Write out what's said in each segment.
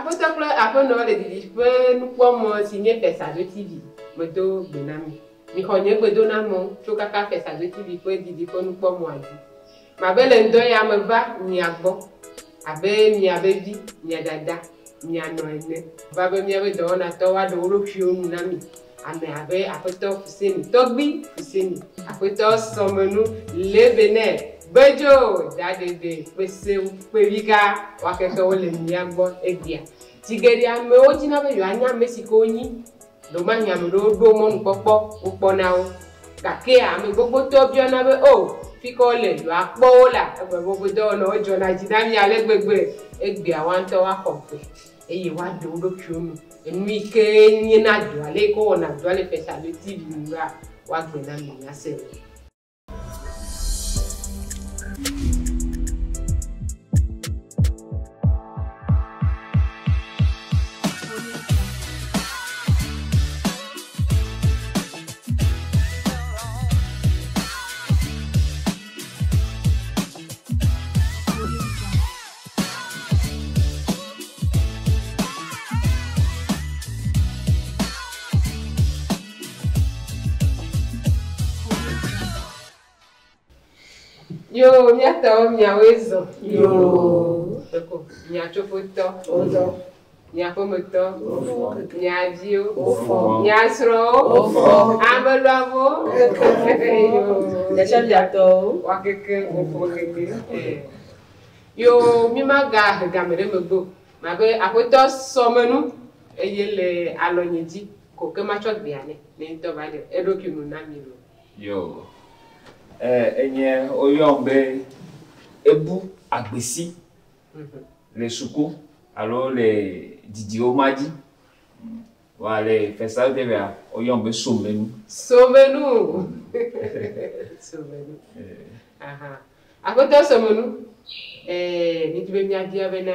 Après ça, après nous les dit, nous pouvons signer FESTADO.TV. Me do benami. Mi connais que donamo, tu kaka FESTADO.TV pour dire que nous pouvons dire. Ma belle ndo ya me va ni agbo. Abe mi abe bi, ni dada, ni anoine. Va be mi abe do na to wa do ro kio nu na mi. Ame abe apoto Fousseni Togbi Fousseni. Apoto Somenou le Benin. Bejo Dadede pese pevika wakeke wole mi agbo egbia. Tigeri ame o jina be yo anya Mexico nyi. Do ma nya me do mo npopo upona o. Kake ame gbogbo to bi ona be o. Fikole yo apo la egbe gbogbo do na ojo na jina mi alegbegbe egbe awan to wa kompe eye wa do do kionu enu ike nyi na do ale ko na do ale FESTADO.TV nura wa gbe na mi na se Yo, miato, miawezo. Yo. Eko, miachopoto. Ozo. Miapomoto. Ofo. Miadio. Ofo. Miasro. Ofo. Amelamo. Yo. Miachabiato. Wakeke. Ofo keke. Yo, mimaga gamere mebo. Mabe apoto Somenou. Eyele alonyeji. Koke machot biane. Nento bade. Edoki munamiro. Yo. Enye oyombe ebu agbesi les soukou alors les Didio Madi voilà FESTADO.TV oyombe Somenou Somenou aha akoto Somenou ni tube mi adia bena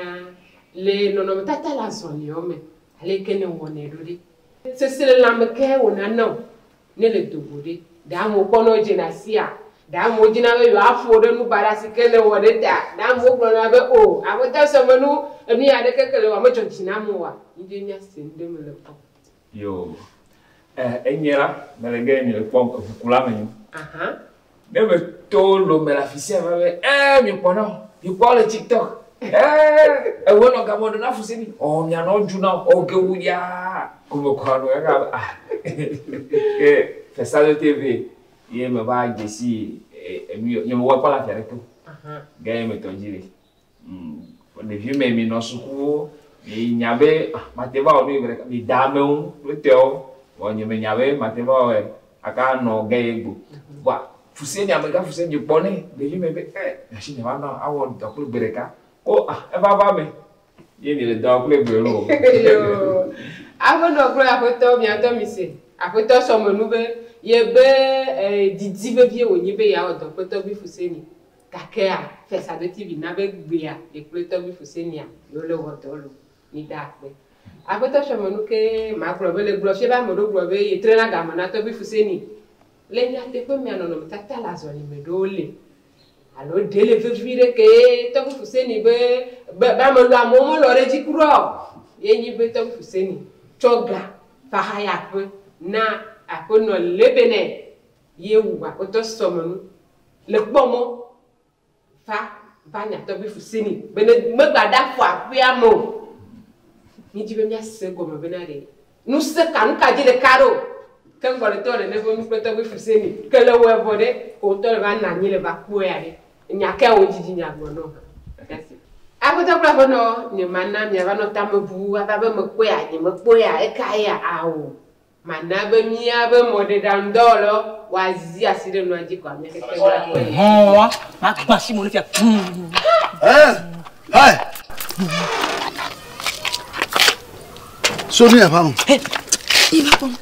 le nono tata la soni ome ale kene wone dori c'est la meke wona no ne le dogori da mo kono jenasia da mo jina be yo afode nu barasi kele wode da mo gbona be o akoto Somenou emi ade kekele wa mo jina mo wa inde nya sende me le po yo enyera melege ni le po kula menyu aha ne me tolo me la fisia be mi pono mi po le TikTok wono ga mo na Fousseni o mi ano juna o ge wuya ko ko no ga FESTADO.TV ye me ba jesi mi mo wa pa la fiare ko ga me to jire de vieux me no suku mi nyabe mateba o ni mi dame un leteo o ni me nyabe mateba o aka no ga egbo wa Fousseni amega Fousseni pone de vieux me be na shi ne wa na awo do ko bereka ko e ba me ye ni le do ko bero yo avono ko akoto mi ato mi se akoto Somenou be ye be didi be vie onyi be ya odo poto bi Fousseni kakea FESTADO.TV na be gbe ya e poto bi Fousseni ya yo le wodo lo ni da pe akoto Somenou ke ma glo be le glo se ba mo do glo be e trena ga mo na to bi Fousseni le nya te ko mi anono tata la zoni me do le alo dele ve vire ke to bi Fousseni be ba mo lo amomo lo reji kuro ye nyi be to bi Fousseni choga fa haya pe na akono le Benin ye wu akoto Somenou le pomo fa nya to bi Fousseni bene me gbada fo apiamo ni jibe mi ase go me benare nu se kan ka ji le karo kan go le to le ne go nu to bi Fousseni ke le we bode ko to le ba na ni le ba ku ya ni nya ke o jiji nya go no kasi akoto bla bono ni mana mi aba no tamebu aba be me ku ya ni me ku ya e ka ya awo manabe miabe mode dandolo wazi asire no aji kwa meke kwa wa makbasi mo le fia so ni afa mo iba pon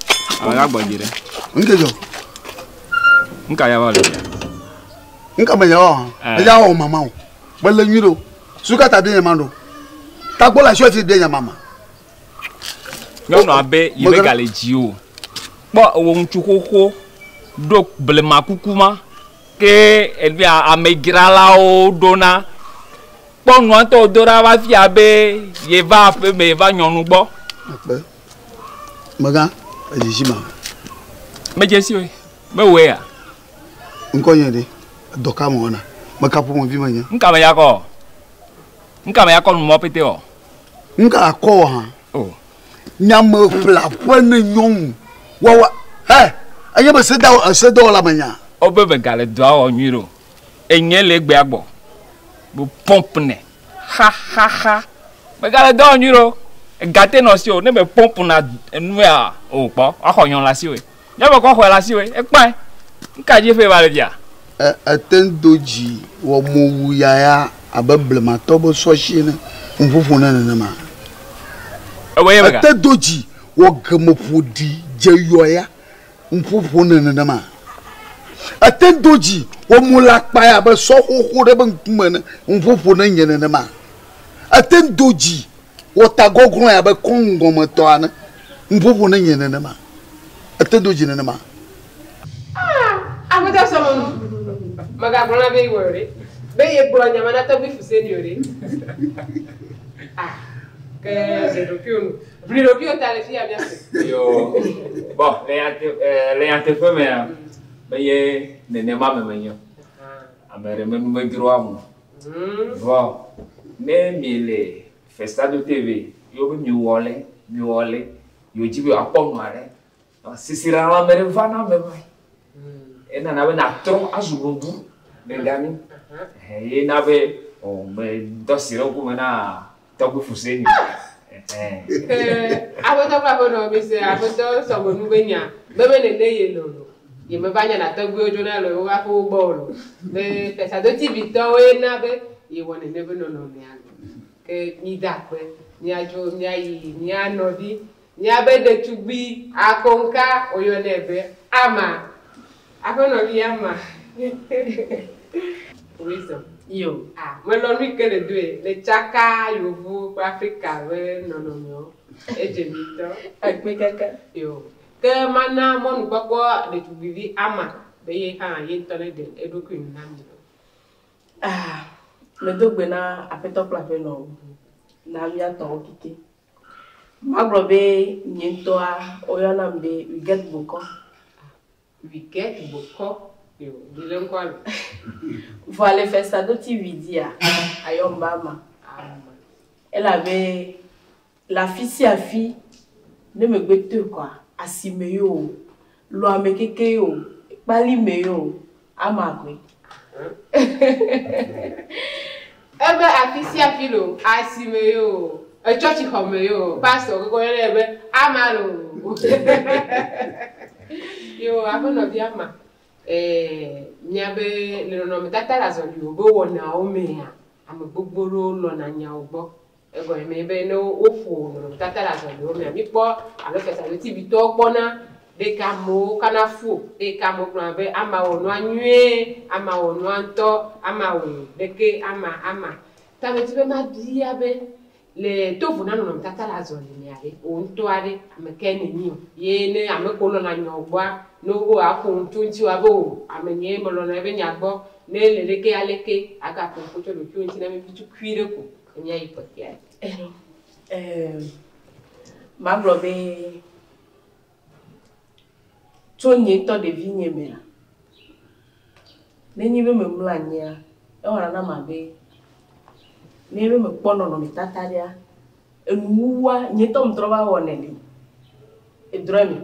aga gbajire nkejo nka ya wale nka me ya o mama o bele nyiro suka ta de mando ta gbola so ti de mama no abe yebe galeji o po ohun chukoko do blema kukuma ke elbia amegrala o dona Bon, nous on dora va fiabe, il va peu mais va nyon bo. Maga, ajima. Me jesi we. Me we ya. Nko yende. Doka mo na. Makapo mo vi manya. Nka me yako. Nka me yako mo pete o. Nka ko ha. Oh. Nyam fla pone nyon. Wa aye be seda la manya. Obe be gale do o nyiro. Enye le gbe agbo. Bu pompe ne. Ha. Be gale do nyiro. Gâté non si o ne me pompe na nu ya. O po, akonyon la si we. Ya be ko ho la si we. E pa. Nka je fe ba le dia. Atendoji wo mo ya abablema tobo so shine. Mfufu na ma. Ewe be ga. Atendoji wo gamofodi jeyoya. Mfufu na ma. Atendoji wo mulakpa ya ba so hoho de ban kuma mfufu na nyene na ma. Atendoji wo tagogron ya ba kongo moto ana mfufu na nyene na ma. Atendoji na ma. Abuta Somenou. Maga bona be wore. Be ye bro nyama na to bi Fousseni ore. Que je repio ta le fille bien sûr. Yo. Bon, les antéfeux mais ye ne ma me menyo. Amere me droit mo. Bon. Ne mile FESTADO.TV. Yo be mi wole. Yo jibe apon mare. Sisira la mere vana me vai. Ena na be na tron azubundu. Ngami. Na be o me dosiro ku na Togo Fousseni. Aboto kwa bono mi se aboto Somenou benya. Bebe ne ye lolo. Ye me banya na Togo ojo na lo wa fo bolo. Be FESTADO.TV to we na be ye won ne be no me alo. Ke mi dakwe, ni ajo ni ayi, ni anobi, ni abede tugbi akonka oyo nebe ama. Akono bi ama. Wisdom. Yo. Moi l'on lui que les deux, les chaka, yovu, Africa, non. Et j'ai mis ça. Avec mes caca. Yo. Que maintenant, mon papa, de tout vivre, ama, de y a un tonne de éduquer le dos bena a fait top la peine non. Na via ton kiki. Ma globe nientoa oyanambe we get boko. We get boko. Yo, dis-le quoi. Voilà FESTADO.TV dit à Ayombama. Elle avait la fille ne me gbete quoi. Asimeyo, lo amekeke yo, bali meyo, amagwe. Ebe afisi lo, asimeyo, church homeyo, pastor ko ebe amalo. Yo, akono bi ama. Nyabe le no me tata la zoli obo wona o me ya am gbogboro lo na nya ogbo ego me be no ofu no tata la zoli o me mi po alo FESTADO.TV to gbona de ka mo kana fu de ka mo plan be ama wonu anwe ama wonu anto ama wo de ke ama ta me ti be ma dia be le tofu na no tata la zoli ni ale o nto are me keni ni ye ne am ko lo na nya ogbo no go akun tunti wa bo amenye molo na be nyagbo ne leleke aleke aka ko ko to lo tunti na me bitu kwire ko nya ipotia ma globe tonye to de vinye mera ne nyi be me mlanya e wara na mabe ne be me pono no mitataria enuwa nyeto mtroba woneli e drami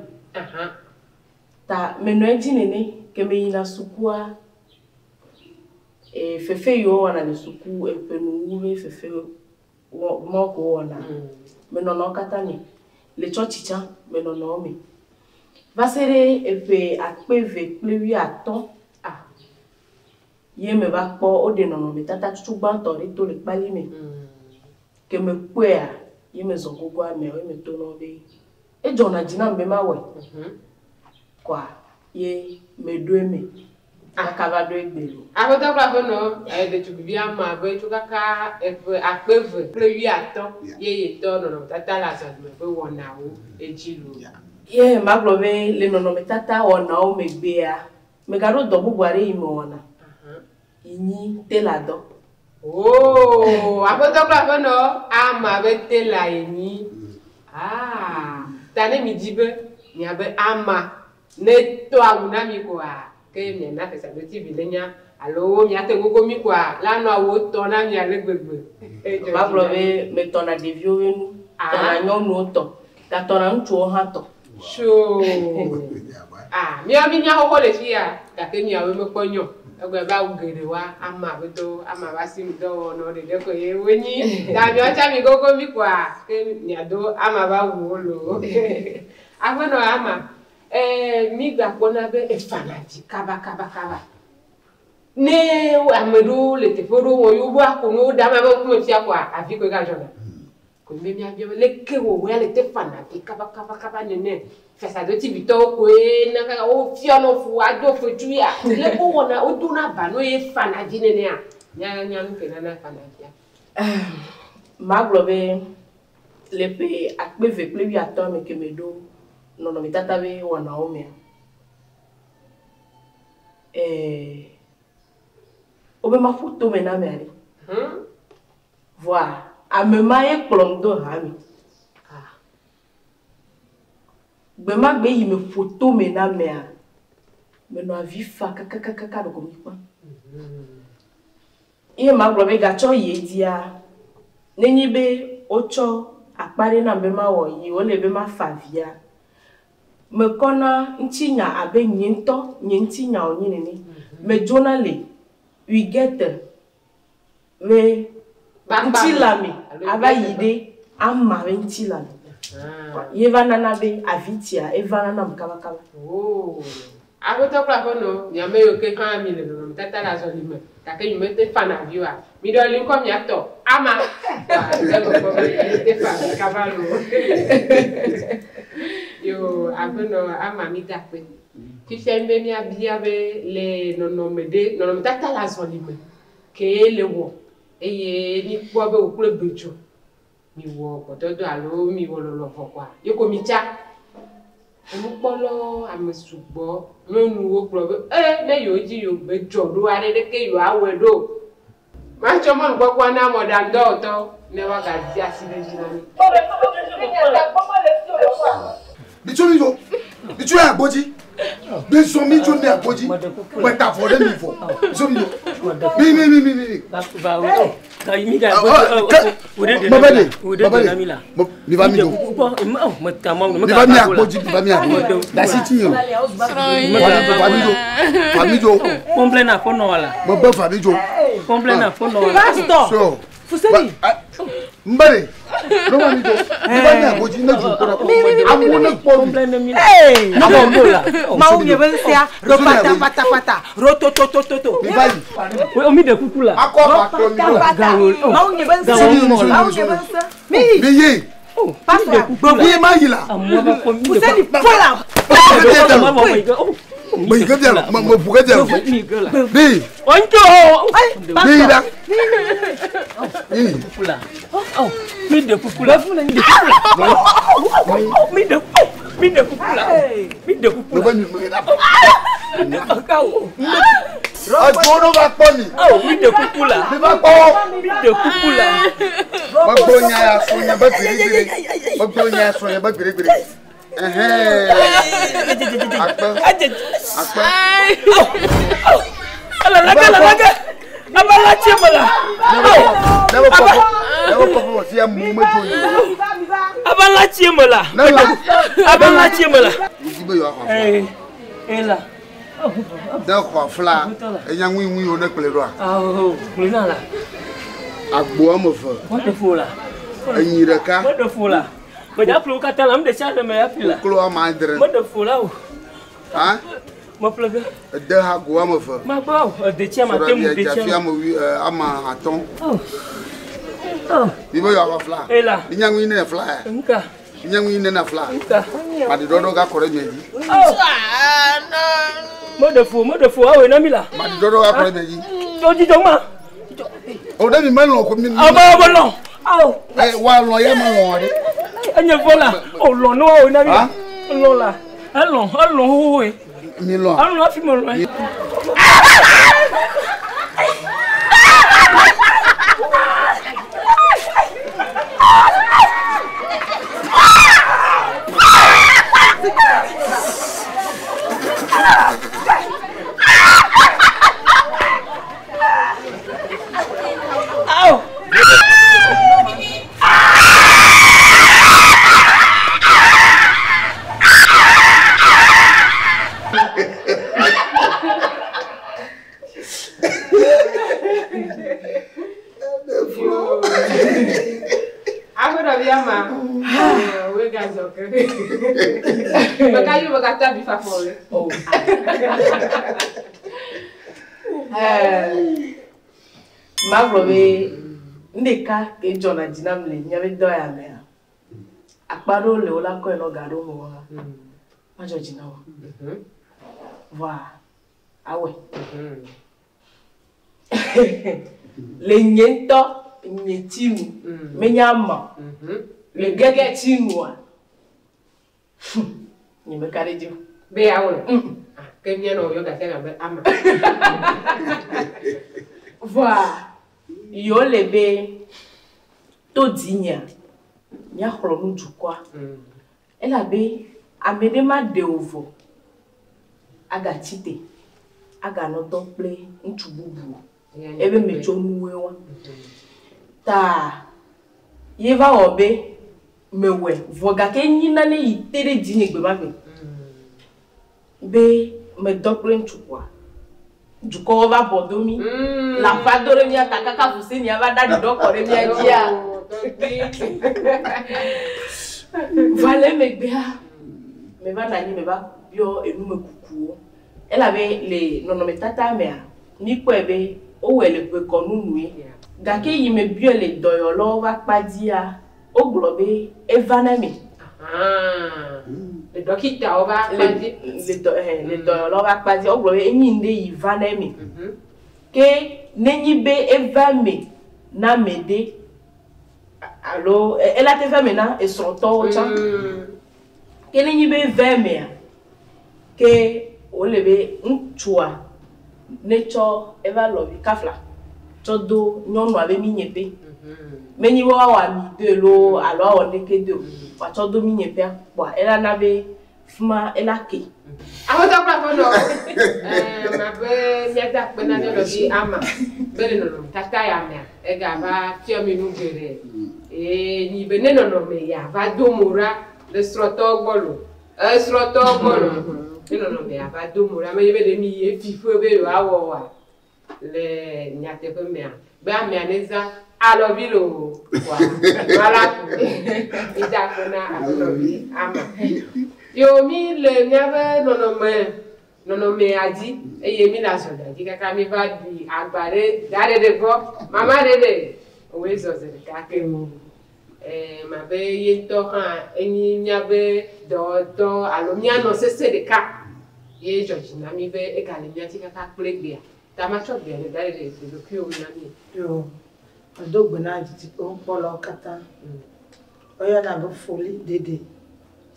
ta meno enjinene keme ina sukua fefe yo wana ni suku penu fefe moko wana meno no katani le chochicha meno no mi vasere epe akpeve plewi aton ye me ba po ode no mi tata tutu bantori to le pali mi keme kwea ye me zogogo ame o me to no be e jona jina mbe mawe quoi ye me doeme akaba do egbelo aboto kwa bono de tu bia ma be tu kaka akpeve plewi aton ye to no tata la so me be wona wo ejilu ye ma globe le no me tata wona o me gbea me garo do bugware imo wona ini telado Oh, apotokla no ama bete la eni. Ah, tane mi dibe ni abe ama ne to awuna mi kwa ke mi na FESTADO.TV lenya alo mi ate gogo mi kwa la no awo to na mi ale gbegbe. Ba blobe me to na devio wenu. To na nyonu to. Ka to na ntu ha to. Sho. Ah, mi ami nya ho le fia ka ke mi awe me ponyo. Egbe ba ugere wa ama beto ama basi ndo no de ko ye woni da mi acha mi gogo mi kwa ke mi ado ama ba wo lo agbono ama mi gba pona be e fanati kaba ne amedo le te foro wo yo bua ko no da ma ba ku me fia kwa afi ko ga jona ko me mi abio le ke wo we le te fanati kaba ne FESTADO.TV to ko na ka o fia no fu ado fo tuya le ko wona o do na ba no e fanati ne ne a nya nke na fanati ma globe le pe akpe ve ple bi ato me ke me do no mi tata be wana o me obe ma photo me na me ari voilà a me ma e plondo ha mi be ma gbe yi me photo me na me a me no avi fa kaka do komi pa e ma globe ga cho ye dia nenyi be ocho akpari na be ma wo yi o le be ma favia me kona ntinya abe nyento nyentinya onyi ni me jonale we get we ntilami aba yide amma we ntilami yevana na be avitia evana na mkaba oh agoto kwa kono nyame yo ke kan mi le no tata la zo lime ta ke yume te fana viwa mi do lin ko mi ato ama te fa cavallo yo agono ama mi dakwe ki fembe mi abia be le no mede no tata la zo lime ke le wo eye ni po be okure bejo mi wo pododo alo mi wo lo fokwa yoko mi cha Mupolo amesugbo menu wo probe me yoji yo bejo do arede ke yo awedo ma chomo ngokwa na modern do to never ga di asile jinani bitu ya agboji be so mi jo ni agboji we ta for dem for so mi mi ba o ka mi ga mi va mi do mi va mi agboji da city yo fa mi do complain na phone wala mo be fa mi do complain na phone wala pastor Fousseni mbere no ma mi do mi va mi agboji na ju ko amuna complain na mi ma o ye ben sia ro pata rototototo mi va o mi de kukula akwa pa ma o ye ben sia ma o ye ben sia mi ye pastor mi ma yila Fousseni pola mais il y a mon pourquoi dire oui onto oui là oh mi de kukula mi de kukula va poni oh mi de kukula magbonya ya sonya ba gire magbonya ya sonya ba gire But I flew cat am the shadow me apila. Clo mandre. What the fool out? Huh? My plug. The haguam of my bow, the chairman ama aton. Oh, you were a fly. Ella, young in a fly. Young in a fly. But the dog got correct. Mother fool, Namila. But the dog got correct. Don't you know? Oh, let me man look. Oh, while I am and your vola, oh, no, Namila. Lola, hello, Milo, I'm not ama. We guys okay. Baka you baka tabi fa for. Oh. Maglobe ndeka ke jona dinamle nyabe do ya me. Akparo le ola ko eno garo mo wa. Ma jo jinawa. Wa. Awe. Le nyento nyetimu menyama le gege timu ni me kare dio be awe ke mie no yo ga tena be ama voilà yo le be to dinya nya kholo nu jukwa ela be amede ma de ovo aga chite aga no don play ntububu ebe mecho nuwe wa ta yeva obe mewe voga ke nyina ne yitere dinye gbe ma be me dokre nchukwa juko ova bodomi la fadore mi atakaka Fousseni ava da dokore mi adia vale me bia me va nani me va bio enu me kuku ela be le nono metata me ni ko ebe o wele pe konu nui gake yi me bio le doyolo va padia o globe evanami le dokita ova padi le doyolo va padia o globe enyinde yi vanami ke nenyi be evame na mede allo ela te vame na e sonto o cha ke nenyi be vame ke o lebe nchua nature ever love kafla todo nyonu abe minyepe meni wa mi de lo alo o nekedo wa todo minyepe kwa ela na be fuma ela ke awota kwa fono ma be nyata pe na lo bi ama bele no tata ya me e ga ba ti o mi nu gere ni be ne no me ya ba do mura le sroto gbolo no me aba do mura me be de mi ye fifo be yo awo wa le nyate pe me be ami aneza alobilo wa wala ida kona alobi ama yo mi le nyabe no me aji eye mi la so daji kaka mi va di agbare dare de go mama de owe so se ka ke mu ma be ye to han eni nyabe do alomia no se de ka ye Georgina mi be e ka le mi ati kaka plegbia ta ma cho be dare de do ki o na mi yo adogbe na jiti ko polo kata oyo na be folie dede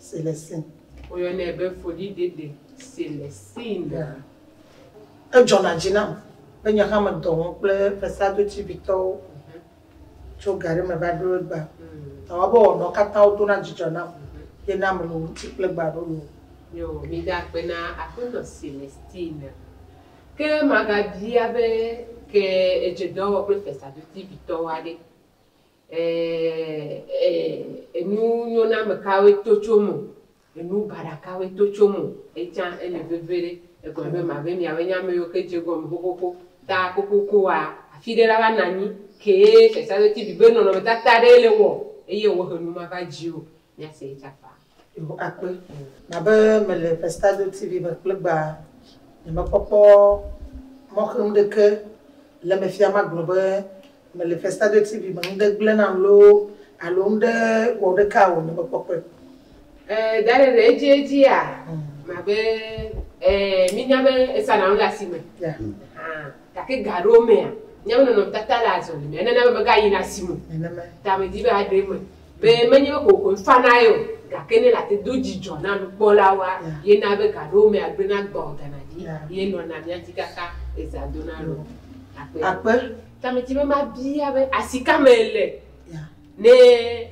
Célestine oyo na be folie dede Célestine e jona jina enya kama do ple FESTADO.TV to cho gare me ba do gba tawa bo no kata o do na jijona ye na mo ti ple gba do yo mi da pe na akono Célestine ke magadia be ke ejedo ple FESTADO.TV to wade enu na me kawe tochomo enu baraka we tochomo echa ene bebere e ko be ma be mi awenya me yo ke jego mkoko ta kokoko wa afidela banani ke FESTADO.TV be no me tata le wo eye wo hanu ma ba jio nya se chafa yo akpe na be me le FESTADO.TV be plugba ni ma popo mo khunde ke le me fiama globe me le FESTADO.TV be nde glena lo alo nde wo de ka wo me popo dare rejeji a ma be mi nyabe esana nga sime ta ke garo me a nyabe no tata la zo me na be ga yina simu ta me di be ade me be menye ko fana yo ga kene la te doji jona no bola wa ye na be garo me agbe na gba organidi ye no na mi atikaka ezadona lo akpe ta me di be ma bi abe asika mele ne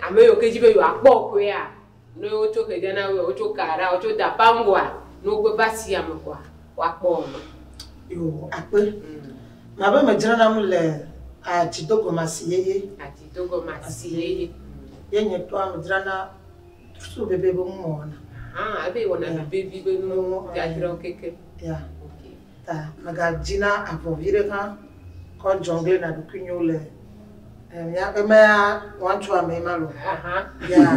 ameyo ke jibe yo akpo ko ya no ocho ke jana we ocho kara ocho da pangwa no gbe basi am kwa wa po yo akpe ma be me jira na mu le ati Togo masiyeye ye nye to am jira na su bebe bo mu ona abe wona bebe be no ga jira keke ya ta maga jina avovire kan ko jongle na dukunyo le Ya me want to me malo. Yeah.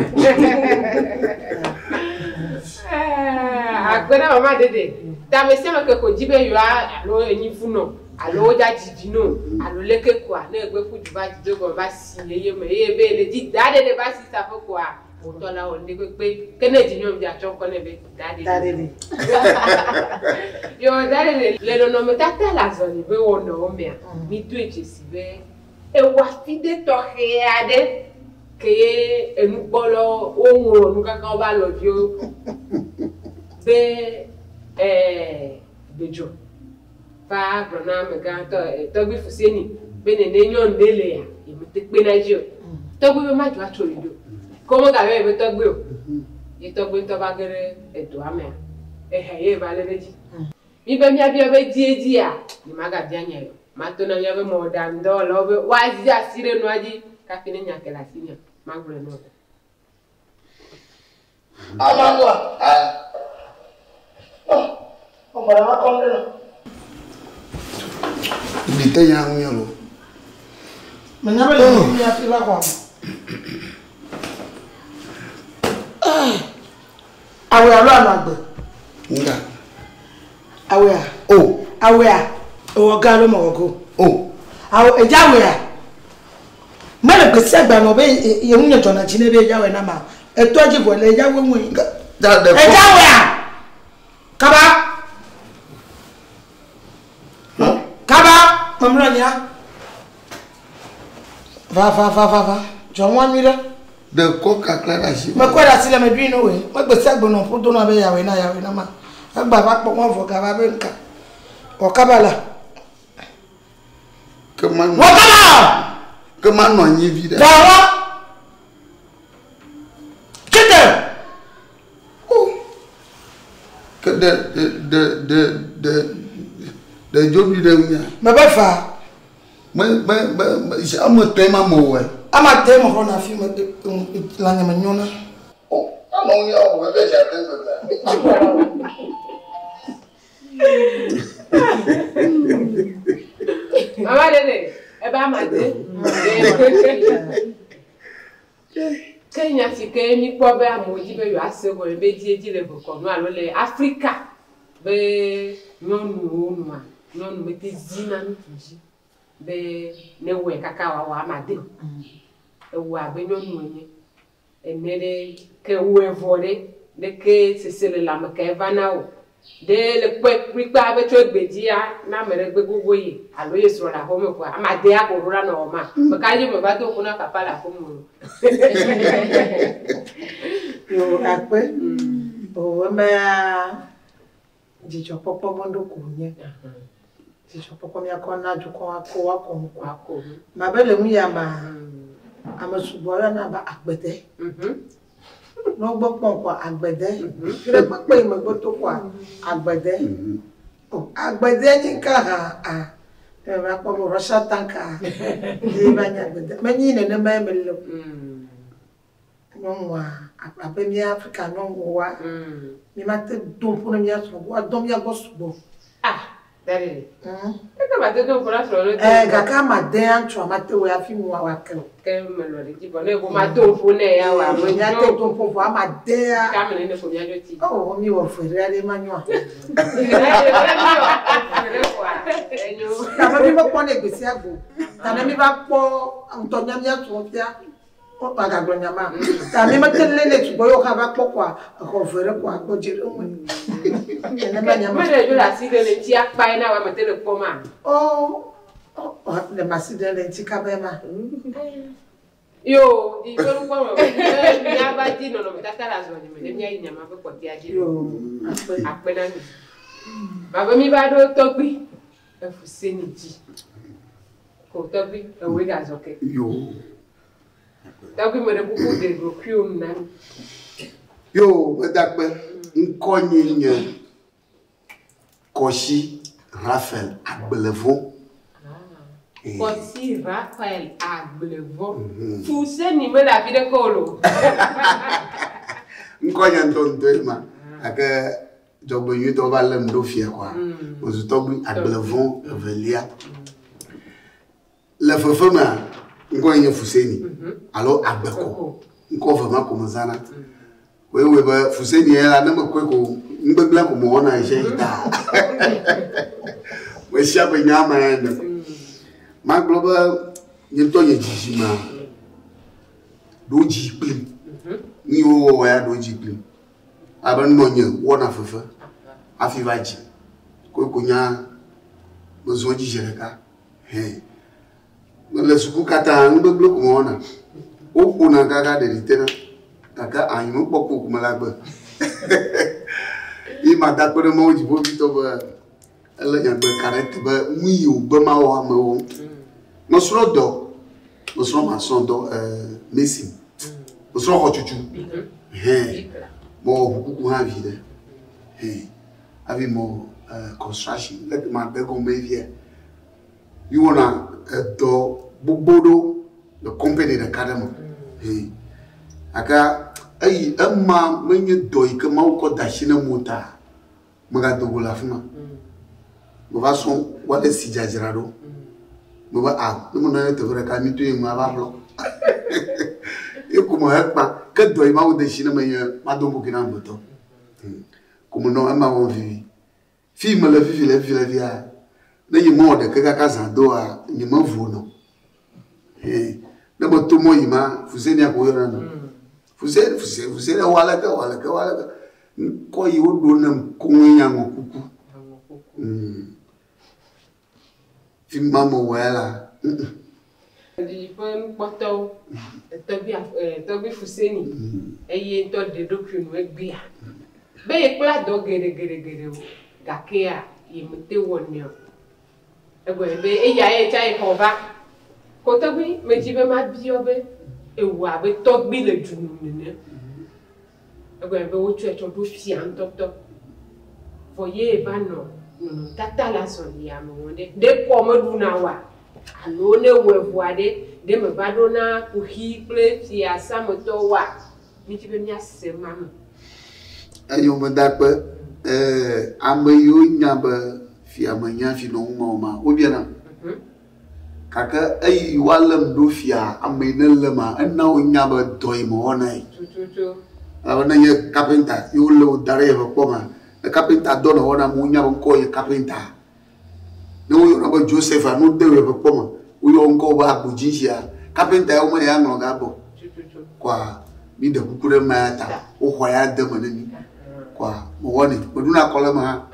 Agbena mama dede. Ta me se make ko jibe yo alo enyin funo. Alo ja jijino. Alo leke kwa na egbe ku juba jido go ba si yeye me ye be le ji dadede ba si sa fo kwa. Mo to la o ni pe kene jinyo mi acho ko ne be dadede. Yo dadede le no me tata la zoni be wo no me. Mi tu eche si be e wa fide to heade ke enu bolo ohun onu kankan ba lo bi o be bejo fa brona me gan to bi Fousseni be ne nyon dele ya e mi te pe na ji o to bi ma ju acho rido ko mo ga be to gbe o ye to gbe to ba gere eto ame ye ba le beji mi be mi abi be di ya ni ma ga bi anya yo matona yabe modan do lobe waji asire no aji ka fini nya kela sinya magure no amangwa O mara ma konde no dite yang nyalo menyabe ni ya pila kwa awe alo anagbe nga awe awe o ga lo mo go awo ejawe a mele pese agba no be ye hunye to na chine be ejawe na ma eto ji bo le ejawe mu ejawe a kaba mamro nya va jo wa mi re de ko kakla si me ko da sile me bi no we me pese agba no poto na be yawe na ma agba ba po won fo ka ba be nka o kabala Comment non y vide? Que de job de mia. Me ba fa. Ama tema mo we. Ama tema ko na fi me la nyama nyona. Ama on ya o be ja ten Mama dede, e ba ma de. Kenya si ke mi po be amoji be yo asego be dieji le boko no alo le Africa be nyonu onuma nyonu mete zina ntuji be ne we kaka wa ma de. E wa be nyonu onye enere ke we vore de ke sesele la me ke vanao de le kwipa be to gbejia na mere gbe gugu yi alo yeso la ho me kwa amade akorura na oma me ka je me ba to kuna papa la ko mu yo akpe o me jijo popo mondo kunye jijo popo mi akona ju ko ako ma bele mu ya ma amasubora na ba agbede no gbo pon kwa agbede kire pepe me gbo to kwa agbede o agbede ni ka ha e ba po mo rasha tanka di ba nya agbede menyi ne ma emelo no wa ape mi Africa no wa mi ma te do po mi aso wa do mi ago subo Dadede. Eka mate do ko la so lo. Kaka mate antwa mate we afi mu wa ke. Ke me lo de jibo ne ko ma do fo ne ya wa mo nya te do fo fo amade a. Ka me ne ko mi ajo ti. Oh, mi wo fere ale manwa. Ta mi ba po ne gbesi agbo. Ta mi ba po nto nya mi atu pia. O pa ga gbo nya ma. Ta mi ma tele le tu boyo ka ba po kwa ko fere kwa ko jere mo. Ne ba nya ma. Me le jo la si de le ti apa ina wa mate le po ma. Oh, le maside le ti ka be ma. Yo, di ko ko mo. Ya ba di no me tata la zo ni me nya nya ma be ko ti aje. Yo, ape na ni. Baba mi ba do to gbi. E Fousseni ji. Ko to gbi e we ga zo ke. Yo. Ta gbi mo de buku de go kru na. Yo, me dakbe nkonyi nye. Koshi Raphaël Agbelevo. Koshi Raphaël Agbelevo. Fousseni me la vie de Kolo. Nkonya ntonto ma. Aka jobo yu to ba lem do fie kwa. Ozu to bu Agbelevo Velia. Le fefema Ngo yen Fousseni. Alors abeko. Ngo vraiment comme ça na. Oui ba Fousseni là na me ko ngbegla ko mo na je ita. We sha be nyama enda. Ma global nyento ye jijima. Do ji plim. Ni o wa do ji plim. Aban mo nye wona fefe. Afivaji. Ko nya besoin de gérer ça. Le suku kata ngbe bloc mo na. O ko na gaga de litena. Kaka anyi mo poko ko malagba. I ma da ko mo ji bo bito ba. Ela nya be karete ba mui o ba ma o ma o. Mo sro do. Mo sro ma son do mesim. Mo sro ho chuchu. Mo buku ha vide. Avec mon construction, let ma bego me vie. You wanna do bobodo the company the academy. Aka ay amma menye doy que ma ko dashina mota. Maga dogo la fuma. Mo va son wala si jajirado. Mo va no na te vera ka mi tu ma ba blo. E como é que doy ma o dashina menye ma dongo kina moto. Como não é mal vivi. Filme la vivi la via. Na yi mo de kaka kazando a ni ma vuno. Na boto mo yima Fousseni akoyora na. Fousseni wala ka. Ko yi o do na ko nya ngo kuku. Film mamo wala. Di pon poto tobi Fousseni. Eye to de document we bia. Be kula do gere gakea yimte wonyo egwe be eya e chai hoba ko to bi mejibe ma bi obe ewu abe to gbi le dunu nene egwe be wo tu e to do fi an to voye ba no tata la so ya mo wonde de ko mo du na wa alo ne we voade de me ba do na ku hi ple fi asa mo to wa mi ti be mi asema no ayo mo dakpe amayo nyaba fi amanya fi no ma obiana kaka ay walam do fia amena lema anna o nyaba doy mo onai abana ye carpenter yo lo dare ho koma carpenter do no ona mo nyaba ko ye carpenter no yo na ba Joseph anu de ho koma o yo nko ba bujisia carpenter o ma ya no ga bo kwa mi de kukure mata o hoya de manani kwa mo woni mo duna kola ma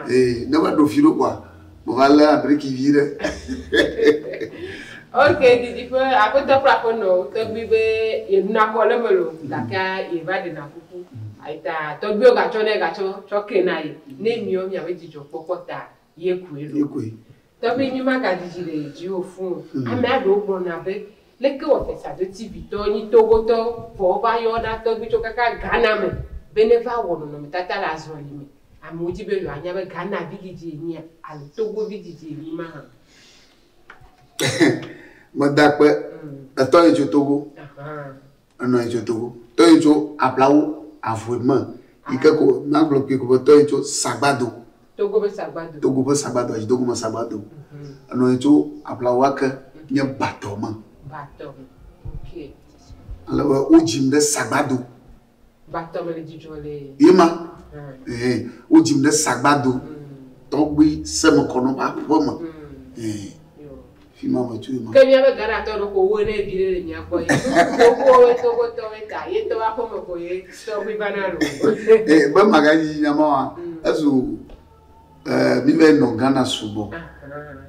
ne ba do firo kwa mo vale Afrique vire. Okay, didi pe akoto prapo no to bibe ye duna kola melo daka e va de na kuku aita to bi o ga cho kenai ne mi o mi ave jijo popota ye kuelo to bi mi ma ga dijire ji o fun ame ado gbo na be leke wo FESTADO.TV to ni Togo to fo ba yo da to bi cho kaka Ghana me beneva wono no tata la zoni me amuji be lo anya be Ghana bigiji ni al Togo bigiji ni ma mo dakpe to ejo Togo no ejo Togo to ejo aplawo avouement ikeko na bloquer ko to ejo sagbado Togo be sagbado ejo mo sagbado no ejo aplawo ka nye batoma okay alors o jim de sagbado batoma le dijole yema o jim de sagbado to gbe semo kono ba poma fima mo tu ma ke mi ave garato no ko wo ne bire le nya ko yi Togo to we ka ye to wa ko mo ko ye so bi banalo ba magaji nyama azu mi be no Ghana subo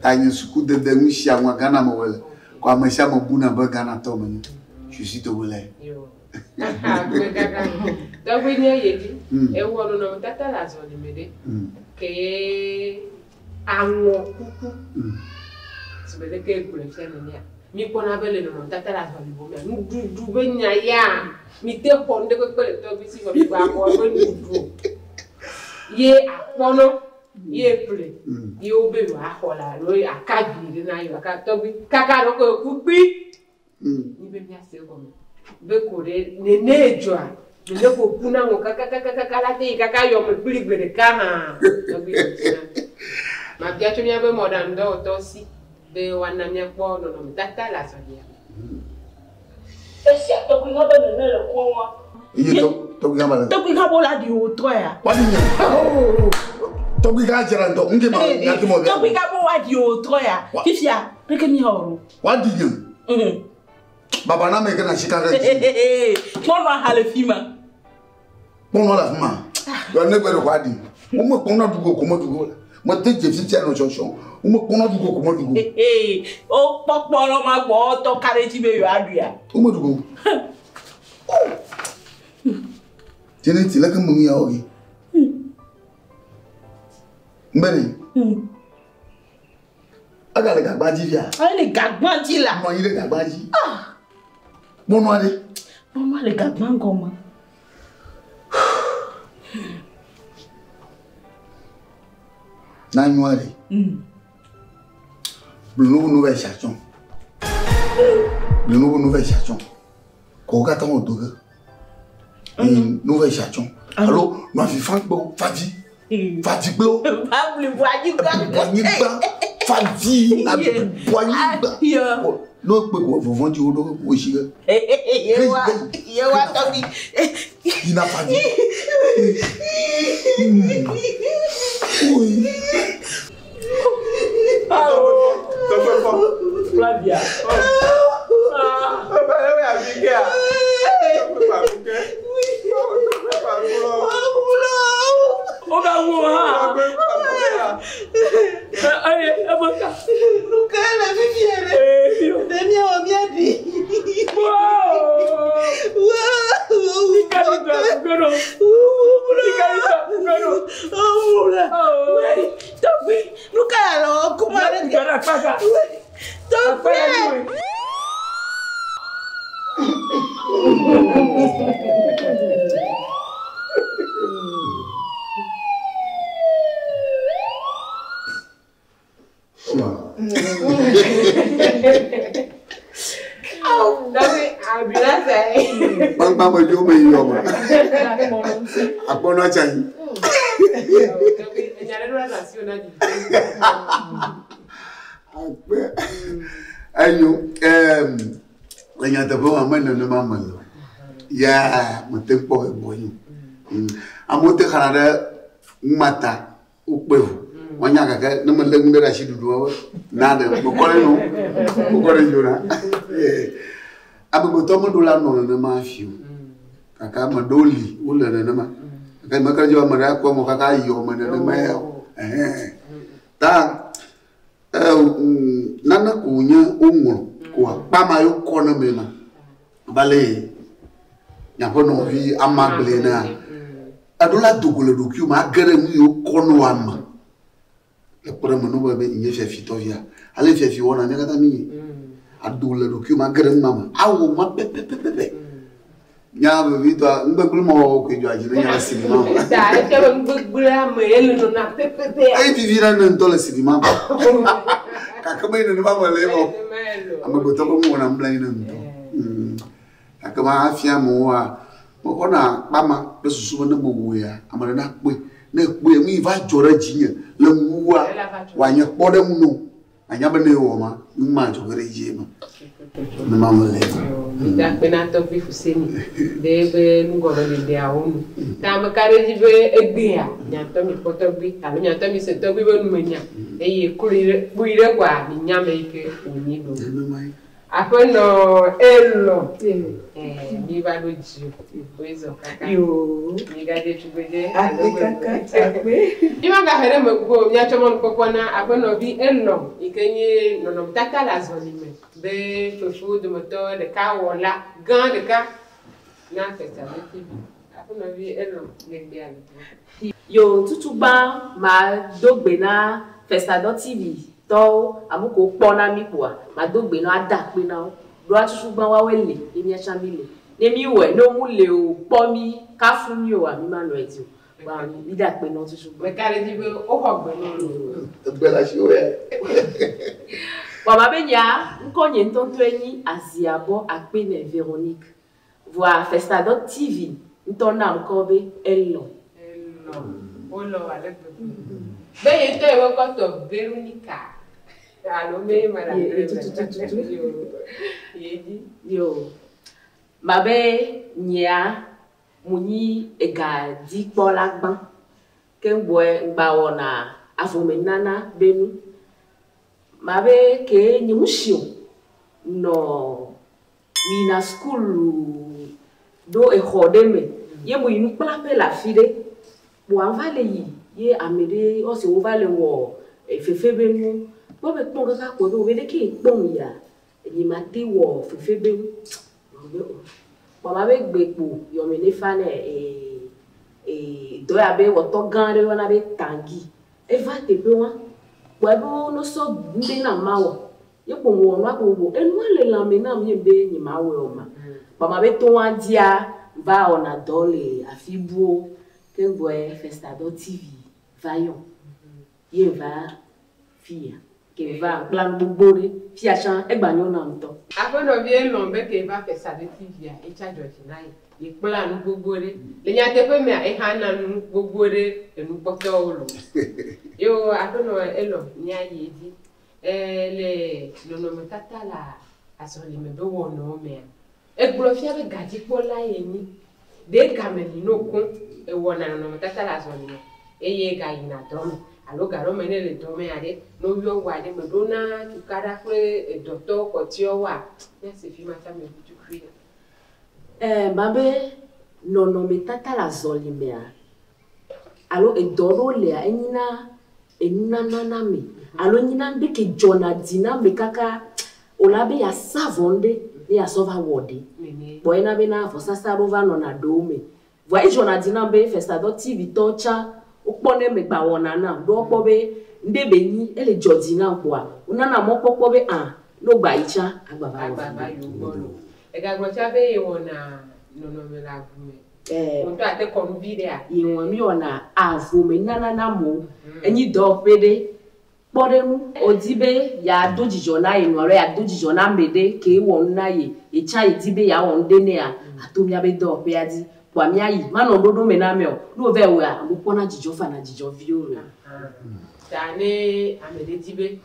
tanyi suku de mushia wa Ghana mo wele kwa maisha mo buna ba Ghana to mo je suis togolais yo da we ne yedi e wo no tata la zo ni mede ke anwo kuku sibele ke kule fene nia mi pona bele no tata la zo ni bo mi du be nya ya mi te ponde ko pele to bi si ko bi ba ko bo ni du ye apono ye ple ye obe wa hola lo akabi na yo aka to bi kaka ro ko kupi ni be mi ase ko be ko re ne joa ne ko kuna ngo kaka la te kaka yo me pli gbere ka ha to bi ma bia to mi abe modern do to si be wana mi po no tata la so dia Esse até que não vai nem com uma. E tô que gamala. Tô que gabola de outro é. Pode ir. Tô que gajara ndo. Nge ma ngati mo. Tô que gabola de outro é. Fifia, porque me horo. What did you? Baba na me kana shikara. Mon wa hale fima. Mon wala fima. Yo ne gbero kwa di. Mo mo pon na dugo ko mo dugo. Mo te je fi ti no chonchon. Mo pon na dugo ko mo dugo. O popo lo ma gbo to kare ti be yo adua. Ko mo dugo. Jene ti la kan mo ya ogi. Mbere. Aga le gagbaji via. Ai le gagbaji la. Mo yi le gagbaji. Mo no ade. Mo le gagban goma. Na nyuare. Blou nouvelle chanson. Blou nouvelle chanson. Ko ka tan odoga. Nouvelle chanson. Allo, ma fi fan bo, fadi. Fadi blo. Pas plus voyou gba. Fadi, na boyi gba. No pe ko VONT o do wo shi ga. Ye wa to bi. Ina fadi. Flavia. Bang mo jo me yo ma. Apono chai. Ayo enya te bo amana no mama lo. Ya, mo te po e boyo. Amote kharada mata ukwevu. Wanya kaka no mo lengu ra shidu do nada mo kore no. Mo kore jona. Abu to mo dola no na ma fiu. Kaka ma doli ula na ma. Kaka makara jo mara ko mo kaka yo ma na ma. Ta nana kunya ungu kwa pama yo kona mena bale nyapono vi amagle na adola dogolo doku ma gere mu yo kono ama le problème no ba be nye fe fitovia ale fe fi wona ne kata mi adola doku ma gere mama awo ma pepe nya be vi to ngbegbulu mo ko jo ajire nya sinima da e ke ngbegbulu am ele no na pepe ai vi vira no ntole sinima kakama ina ni mama leo amagoto ko mo na mbla ina nto akama afia mo wa mo kona mama besusu na mo wo ya amara na pe na pe mi va jora jinya le muwa wanya poda mu no anya bane wo ma ma jogere jema na mama leo da pena to bi Fousseni de be ngoro de awonu ta ma kare ji be egbe ya nya to mi poto bi alo nya to mi se to bi be nu menya eye kurire buire kwa ni nya me ike oni do apeno elo mi ba lo ji boizo kaka yo ni ga de tubede kaka takwe ni ma ga here me ko nya chomo ko na apeno bi elo ikenye nono tata la zoni me be tofu de moto de ka wala gan de ka na FESTADO.TV apeno bi elo ngbe ala yo tutuba ma dogbe na FESTADO.TV to amuko pona mi kwa ma dogbe na adakpe na do atutuba wa wele emi achamile nemi we no mu le o po mi ka fun mi o ami ma lo eti o ba mi dakpe na tutuba me kare ji be o hogbe no egbe la shi o e Baba benya nkonye ntonto enyi aziabo akpene Véronique voir FESTADO.TV ntona nkobe Elom o lo ale be ye te wo ko to Veronica Yo. Mabe nya muni ega di polagban. Kengwe ngbaona afomenana benu. Mabe ke nyimushio no mina school do ehodeme ye mo inu plape la fide bo anvale yi ye amede o se o vale wo fefe benu bo be pon ka ko do we de ki pon ya ni mate wo fefe benu bo ma be gbepo yo me ne fane do ya be wo to gan re wona be tangi e va te pe wa bo bo no so nde na mawo ye po mo no ko enu le la me na me be ni mawo o ma ba ma be to wa dia va on adole afibuo kengwe FESTADO.TV vaillon ye va fia ke va plan bobore fia chan e gbanyo na nto afono bi Elom ke va FESTADO.TV a e cha George nai e plan bobore le nya te pe me e hana nu bobore e nu poto olo yo afono Elom nya yedi le no me tata la asoli me be wono me e glofia be gaji pola yeni de kameli no kun e wona no me tata la asoli e ye ga ina dom alo garo me ne le dome ade no yo wa de me dona tu kada fre e doctor ko ti o wa ya se fi mata me tu kri babe no me tata la asoli me alo e doro le enina nana me alo nyina ndeke jona dina me kaka olabe ya savonde ya sova wode boy na be na fosasa rova no na dome voy jona dina be FESTADO.TV tocha ukpone me gba wona na do po be ndebe ni ele jodina kwa unana mo popo be no gba icha agbaba yo gbolo e ga gbo cha be wona no me la gume onto ate kon video iwon mi ona avume nana mo enyi do pede Podemu odibe ya dojijo na inore ya dojijo na mede ke won na ye echa idibe ya won de ne a atomi abe do pe adi kwa mi ayi ma no dodo me na me o no ve we a mo pona jijo fa na jijo vio re tane amede dibe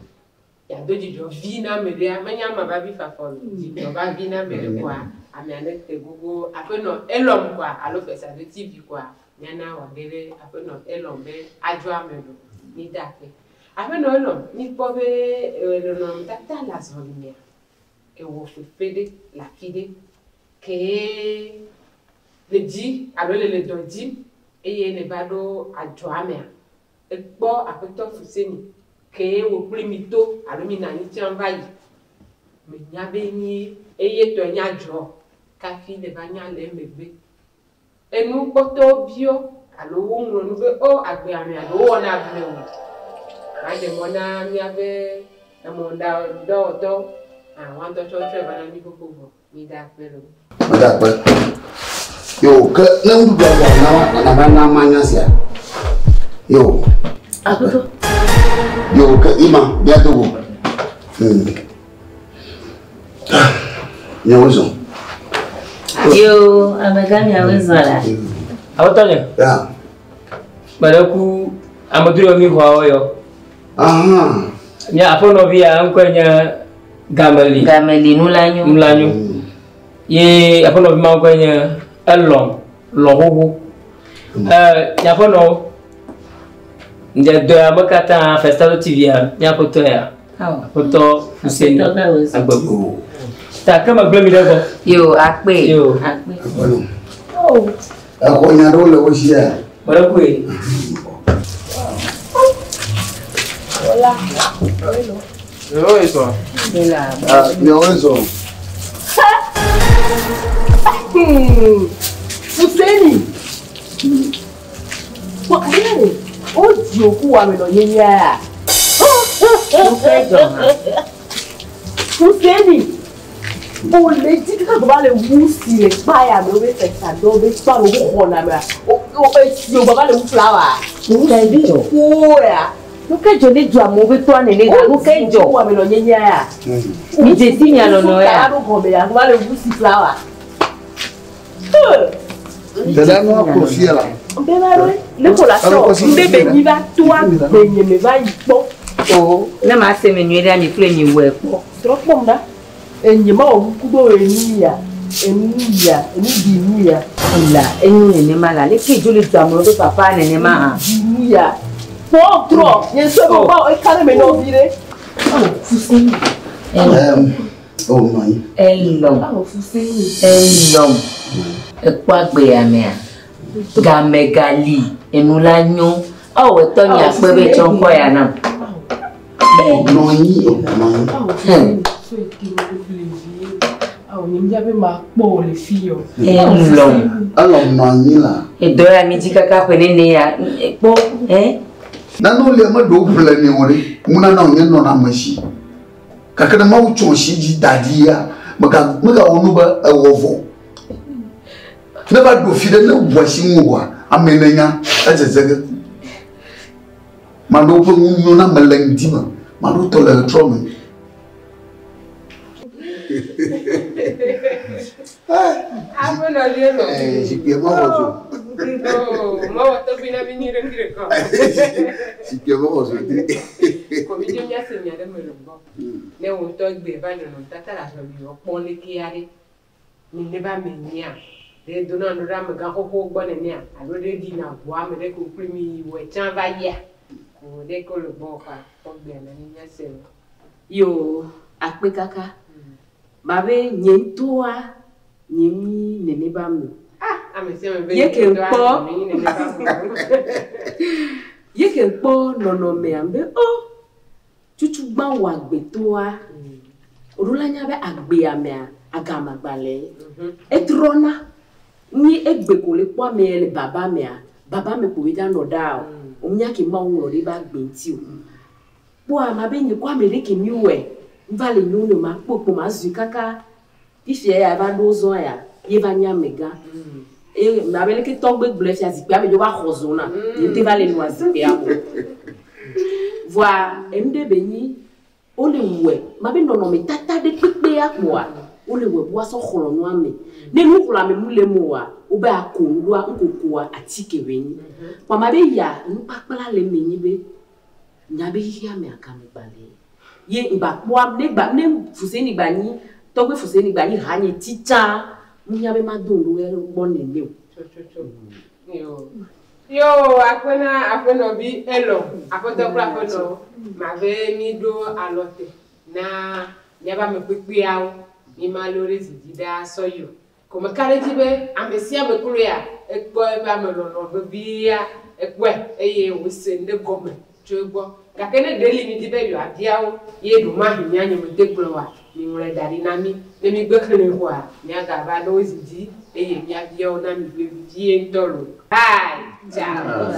ya dojijo vi na mede amanya ma ba bi fa fo jijo ba vi na mede kwa ami ane te gugu apeno Elom kwa alo FESTADO.TV kwa nyana wa bere apeno Elom be ajo amedo ni dake Afeno Elom ni pobe no tata la solimia e wo fede la fide ke le di alo le doji e ye ne bado ajoamea e po apeto Fousseni ke wo primito alo mi na ni tianvayi me nyabe ni e ye to nya jo ka fi le banya le megbe enu poto bio alo wo nro nu be o agbe ami alo wo na bile wo Ade mona mi ave amonda do àwọn to cho bana ni kokoko mi da pelo ada pe yo ke na ndu do na manya sia yo akuto yo ke ima bia Togo nyawozo yo amagami awezala awotole ya baraku amaduro mi hwa yo nya apono via ankwenya gameli nulanyo ye apono bi mankwenya Elom lohugu nya apono nde do amakata FESTADO.TV nya poto ya poto Fousseni agbago ta kama glemi dego yo akpe akonya role wo shia baraku Hola. Yo eso. Nyawozo. Fousseni. Kwa nini? Odi oku wa me lo yenya. Fousseni. O le ti ka ba le wusi le pa ya me o be FESTADO be pa o ko na me. O e si o ba le flower. Mo la bi o. O ya. Nuke jo le ju amo be to ane le nuke jo wa me lo nyenya ya mi je si mi alono ya do ko be ya ba le wusi flower dada no akofia la be ba ro le ko la so be be ni ba to a be nye me ba yi po Oh, le ma se me nuire à mi flé ni ouais. Trop bon là. Et ni ma o kudo enia. Enia, enia. Là, et nous ne ma là, les qui joli d'amour de papa ne ma. Enia. Trop trop. Il se va pas et carré mais non viré. Oh, Fousseni. Oh my. Elom. Oh, Fousseni. Elom. E kwa gbe ya me a. Ga megali enu la nyo. Oh, e to nya pe be chon ko ya na. No yi o my. Les filles. Alors no yi la. E do ya mi jikaka pe ne ya. Po, Na no le ma do plan ni ore. Muna na onye no na mashi. Kakana ma ucho shi ji dadia. Maka onu ba ewovo. Na ba do fi de na boashi nwa amenanya ajezege. Ma do po nu na malanti ma. Ma do to le trauma. Ah, no lielo. Si que mo No, mo to bina binire kireko. Si que mo so di. Ko mi je nya se nya de mo lo. Ne wo to gbe ba no tata la so bi o pon le kiare. Ni ne ba me nya. De do na no ra me ga ko gbo ne nya. Alo de di na bo am de ko primi we chan va ya. Ko de ko lo bo pa ko gbe na ni nya se. Yo, akpe kaka. Babe nyentoa nyemi nene bamu. Ah, amese me be. Yeke npo nono me ambe oh. Chuchu gba wa gbe toa. Orulanya be agbe amea agama gbale. Etrona ni egbe ko le po me le baba mea. Baba me ko wida no da o. Omnya ki ma won ri ba gbe nti o. Po ama be nyi kwa me le ki mi we. Vale nous ma popo ma zukaka ifie ya ba dozo ya ye va nya mega e ma bele ke togbe gble fia zikpa me jo ba khozona ye te vale no azikpe ya mo voi ende beni o le we ma be no me tata de pepe ya kwa o le we bo so kholo no ame ne nu kholo me mu le mo wa o ba ko nwa nkoko atike beni ma be ya npakpala le menyi be nya be ya me aka me bale ye iba kwa ne Fousseni gbani togbe Fousseni gbani hanye tita munya be madundu we bonne ne yo akwena bi elo afoto kula fono ma ve mi do alote na yaba me pepe awo mi ma lori zidida soyo ko me kare ti be amesia me kuru ya ekpo e ba me lo bi ya ekwe eye wo se nde gome chegbo kakene deli mi dibe yo abiawo ye do ma hinya nye me degbo wa mi ngre dari na mi ne mi gbekene ho a mi aga ba do zidi eye mi abiawo na mi be bi ntoro bye ciao